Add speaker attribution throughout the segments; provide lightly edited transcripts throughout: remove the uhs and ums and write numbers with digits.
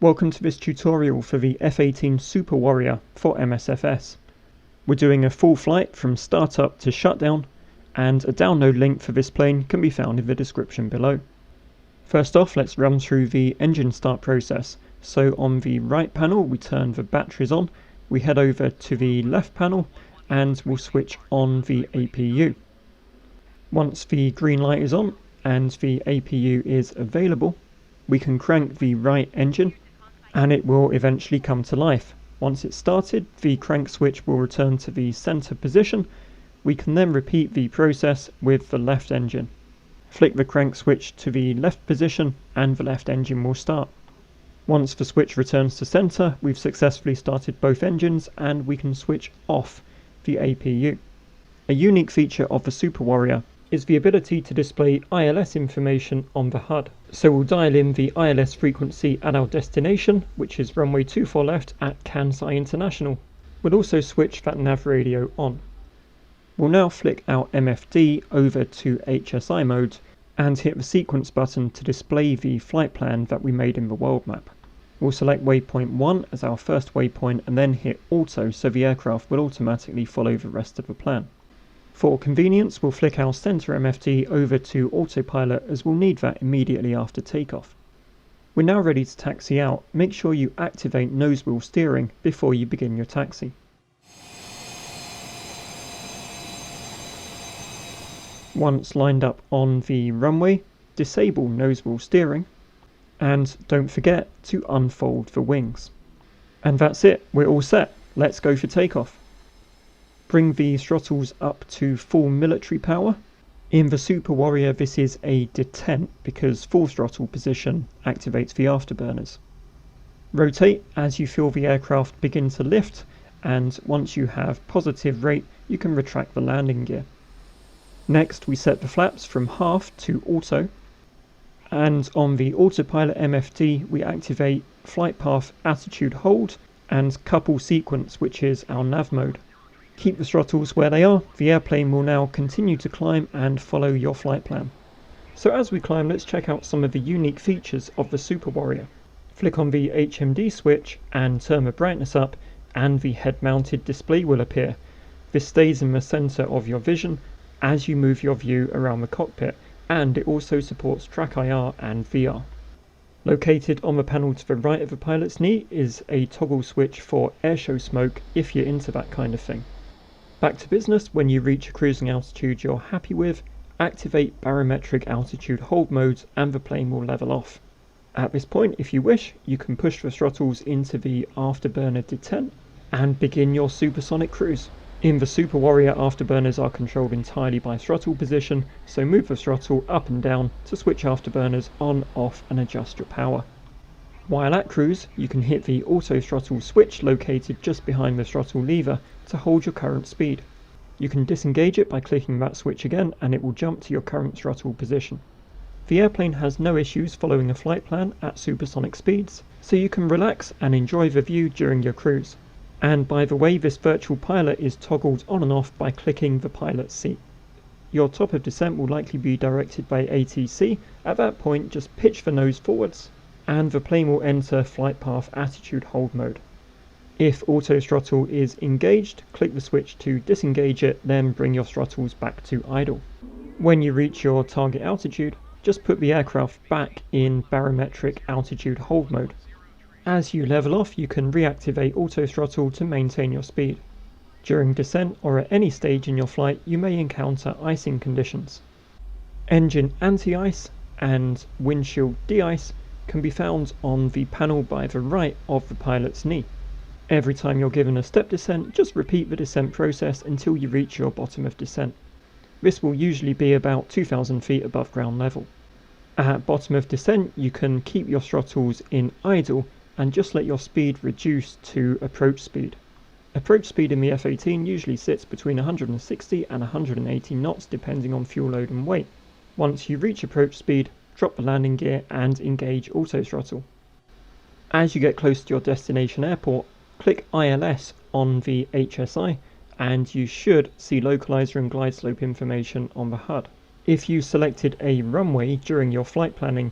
Speaker 1: Welcome to this tutorial for the F-18 Super Warrior for MSFS. We're doing a full flight from startup to shutdown, and a download link for this plane can be found in the description below. First off, let's run through the engine start process. So on the right panel we turn the batteries on, we head over to the left panel and we'll switch on the APU. Once the green light is on and the APU is available, we can crank the right engine and it will eventually come to life. Once it's started, the crank switch will return to the center position. We can then repeat the process with the left engine. Flick the crank switch to the left position and the left engine will start. Once the switch returns to center, we've successfully started both engines and we can switch off the APU. A unique feature of the Super Warrior is the ability to display ILS information on the HUD. So we'll dial in the ILS frequency at our destination, which is runway 24 left at Kansai International. We'll also switch that nav radio on. We'll now flick our MFD over to HSI mode and hit the sequence button to display the flight plan that we made in the world map. We'll select waypoint 1 as our first waypoint and then hit auto so the aircraft will automatically follow the rest of the plan. For convenience, we'll flick our center MFD over to Autopilot as we'll need that immediately after takeoff. We're now ready to taxi out. Make sure you activate nose wheel steering before you begin your taxi. Once lined up on the runway, disable nose wheel steering and don't forget to unfold the wings. And that's it, we're all set. Let's go for takeoff. Bring the throttles up to full military power. In the Super Warrior this is a detent because full throttle position activates the afterburners. Rotate as you feel the aircraft begin to lift, and once you have positive rate you can retract the landing gear. Next we set the flaps from half to auto, and on the Autopilot MFD we activate flight path attitude hold and couple sequence, which is our nav mode. Keep the throttles where they are. The airplane will now continue to climb and follow your flight plan. So as we climb, let's check out some of the unique features of the Super Warrior. Flick on the HMD switch and turn the brightness up and the head-mounted display will appear. This stays in the center of your vision as you move your view around the cockpit, and it also supports track IR and VR. Located on the panel to the right of the pilot's knee is a toggle switch for airshow smoke if you're into that kind of thing. Back to business, when you reach a cruising altitude you're happy with, activate barometric altitude hold modes and the plane will level off. At this point, if you wish, you can push the throttles into the afterburner detent and begin your supersonic cruise. In the Super Warrior, afterburners are controlled entirely by throttle position, so move the throttle up and down to switch afterburners on, off and adjust your power. While at cruise, you can hit the auto throttle switch located just behind the throttle lever to hold your current speed. You can disengage it by clicking that switch again and it will jump to your current throttle position. The airplane has no issues following a flight plan at supersonic speeds, so you can relax and enjoy the view during your cruise. And by the way, this virtual pilot is toggled on and off by clicking the pilot's seat. Your top of descent will likely be directed by ATC. At that point, just pitch the nose forwards and the plane will enter flight path attitude hold mode. If auto throttle is engaged, click the switch to disengage it, then bring your throttles back to idle. When you reach your target altitude, just put the aircraft back in barometric altitude hold mode. As you level off, you can reactivate auto throttle to maintain your speed. During descent or at any stage in your flight, you may encounter icing conditions. Engine anti-ice and windshield de-ice can be found on the panel by the right of the pilot's knee. Every time you're given a step descent, just repeat the descent process until you reach your bottom of descent. This will usually be about 2,000 feet above ground level. At bottom of descent, you can keep your throttles in idle and just let your speed reduce to approach speed. Approach speed in the F-18 usually sits between 160 and 180 knots depending on fuel load and weight. Once you reach approach speed, drop the landing gear and engage auto throttle. As you get close to your destination airport, click ILS on the HSI and you should see localizer and glide slope information on the HUD. If you selected a runway during your flight planning,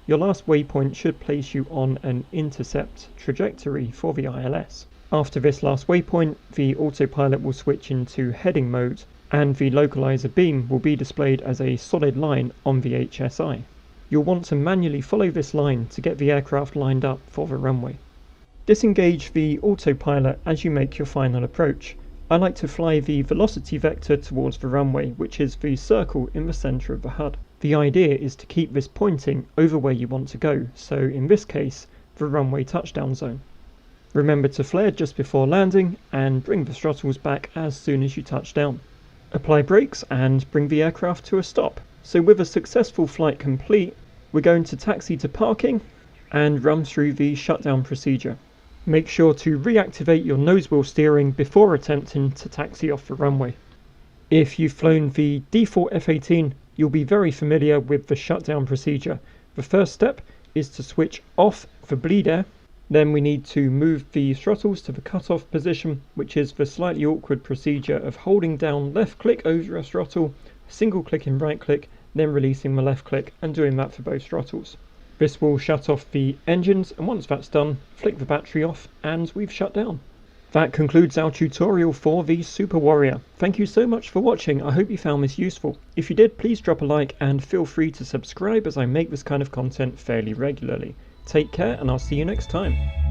Speaker 1: Your last waypoint should place you on an intercept trajectory for the ILS. After this last waypoint, the autopilot will switch into heading mode and the localizer beam will be displayed as a solid line on the HSI. You'll want to manually follow this line to get the aircraft lined up for the runway. Disengage the autopilot as you make your final approach. I like to fly the velocity vector towards the runway, which is the circle in the center of the HUD. The idea is to keep this pointing over where you want to go, so in this case, the runway touchdown zone. Remember to flare just before landing and bring the throttles back as soon as you touch down. Apply brakes and bring the aircraft to a stop. So with a successful flight complete, we're going to taxi to parking and run through the shutdown procedure. Make sure to reactivate your nose wheel steering before attempting to taxi off the runway. If you've flown the default F-18, you'll be very familiar with the shutdown procedure. The first step is to switch off the bleed air. Then we need to move the throttles to the cutoff position, which is the slightly awkward procedure of holding down left click over a throttle, single clicking right click, then releasing the left click, and doing that for both throttles. This will shut off the engines, and once that's done, flick the battery off and we've shut down. That concludes our tutorial for the Super Warrior. Thank you so much for watching. I hope you found this useful. If you did, please drop a like and feel free to subscribe as I make this kind of content fairly regularly. Take care and I'll see you next time.